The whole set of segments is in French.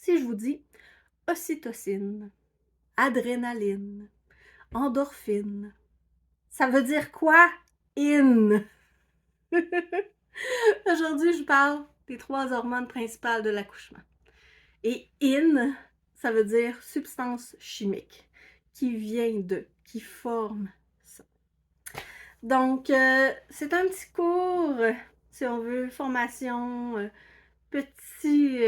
Si je vous dis ocytocine, adrénaline, endorphine, ça veut dire quoi? In! Aujourd'hui, je parle des 3 hormones principales de l'accouchement. Et in, ça veut dire substance chimique, qui vient de, qui forme ça. Donc, c'est un petit cours, si on veut, formation, petit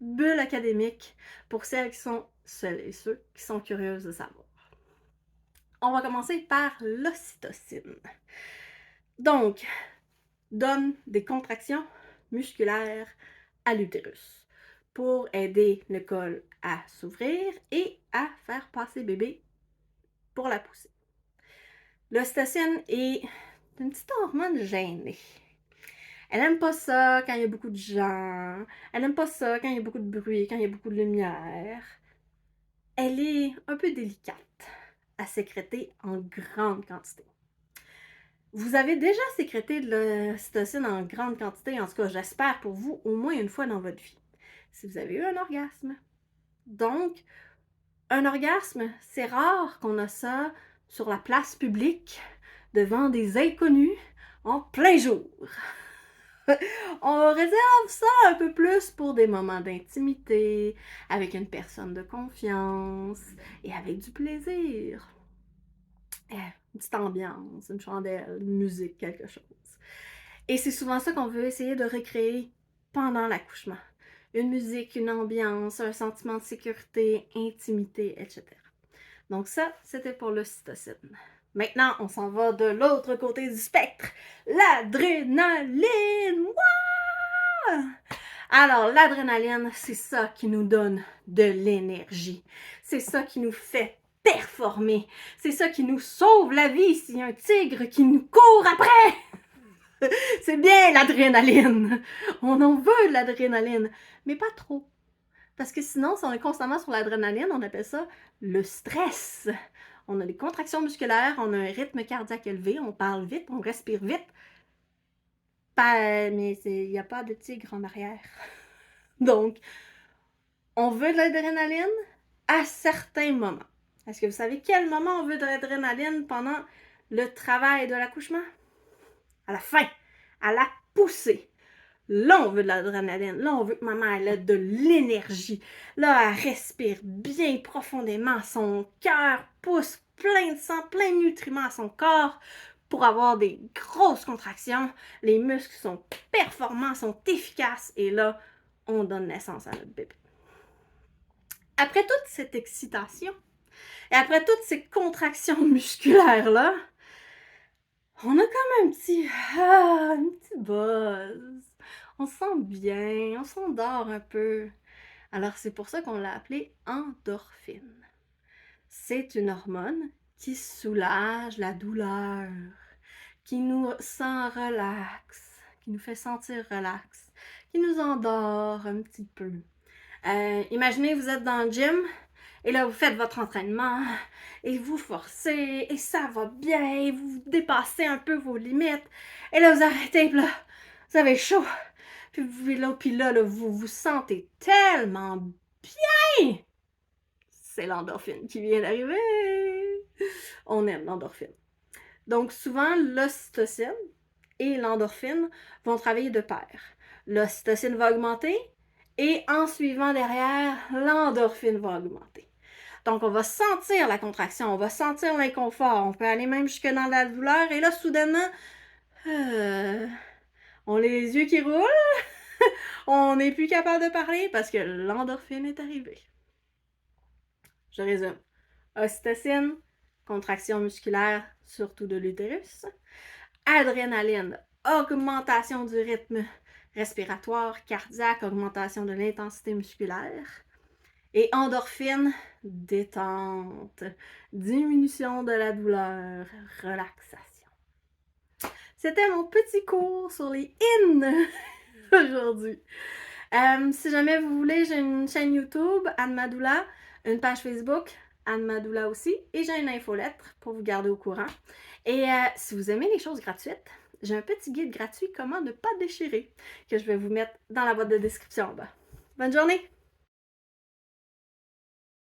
bulle académique pour celles et ceux qui sont curieuses de savoir. On va commencer par l'ocytocine. Donc, donne des contractions musculaires à l'utérus pour aider le col à s'ouvrir et à faire passer bébé pour la poussée. L'ocytocine est une petite hormone gênée. Elle aime pas ça quand il y a beaucoup de gens. Elle aime pas ça quand il y a beaucoup de bruit, quand il y a beaucoup de lumière. Elle est un peu délicate à sécréter en grande quantité. Vous avez déjà sécrété de l'ocytocine en grande quantité, en tout cas j'espère pour vous, au moins une fois dans votre vie, si vous avez eu un orgasme. Donc, un orgasme, c'est rare qu'on a ça sur la place publique, devant des inconnus, en plein jour. On réserve ça un peu plus pour des moments d'intimité, avec une personne de confiance et avec du plaisir. Une petite ambiance, une chandelle, une musique, quelque chose. Et c'est souvent ça qu'on veut essayer de recréer pendant l'accouchement. Une musique, une ambiance, un sentiment de sécurité, intimité, etc. Donc ça, c'était pour l'ocytocine. Maintenant, on s'en va de l'autre côté du spectre. L'adrénaline! Wouah! Alors, l'adrénaline, c'est ça qui nous donne de l'énergie. C'est ça qui nous fait performer. C'est ça qui nous sauve la vie s'il y a un tigre qui nous court après. C'est bien l'adrénaline. On en veut de l'adrénaline, mais pas trop. Parce que sinon, si on est constamment sur l'adrénaline, on appelle ça le stress. On a des contractions musculaires, on a un rythme cardiaque élevé, on parle vite, on respire vite. Mais il n'y a pas de tigre en arrière. Donc, on veut de l'adrénaline à certains moments. Est-ce que vous savez quel moment on veut de l'adrénaline pendant le travail de l'accouchement? À la fin, à la poussée. Là, on veut de l'adrénaline. Là, on veut que maman ait de l'énergie. Là, elle respire bien profondément. Son cœur pousse plein de sang, plein de nutriments à son corps pour avoir des grosses contractions. Les muscles sont performants, sont efficaces. Et là, on donne naissance à notre bébé. Après toute cette excitation et après toutes ces contractions musculaires-là, on a comme un petit buzz. On se sent bien, on s'endort un peu. Alors c'est pour ça qu'on l'a appelée endorphine. C'est une hormone qui soulage la douleur, qui nous sent relax, qui nous fait sentir relax, qui nous endort un petit peu. Imaginez, vous êtes dans le gym et là, vous faites votre entraînement et vous forcez et ça va bien et vous dépassez un peu vos limites. Et là, vous arrêtez, puis là, vous avez chaud. Puis là, vous vous sentez tellement bien. C'est l'endorphine qui vient d'arriver. On aime l'endorphine. Donc, souvent, l'ocytocine et l'endorphine vont travailler de pair. L'ocytocine va augmenter et en suivant derrière, l'endorphine va augmenter. Donc, on va sentir la contraction, on va sentir l'inconfort, on peut aller même jusque dans la douleur et là, soudainement, on a les yeux qui roulent, on n'est plus capable de parler parce que l'endorphine est arrivée. Je résume. Ocytocine, contraction musculaire, surtout de l'utérus. Adrénaline, augmentation du rythme respiratoire, cardiaque, augmentation de l'intensité musculaire. Et endorphine, détente, diminution de la douleur, relaxation. C'était mon petit cours sur les in aujourd'hui. Si jamais vous voulez, j'ai une chaîne YouTube, Anne Madoula, une page Facebook, Anne Madoula aussi, et j'ai une infolettre pour vous garder au courant. Et si vous aimez les choses gratuites, j'ai un petit guide gratuit comment ne pas déchirer que je vais vous mettre dans la boîte de description en bas. Bonne journée!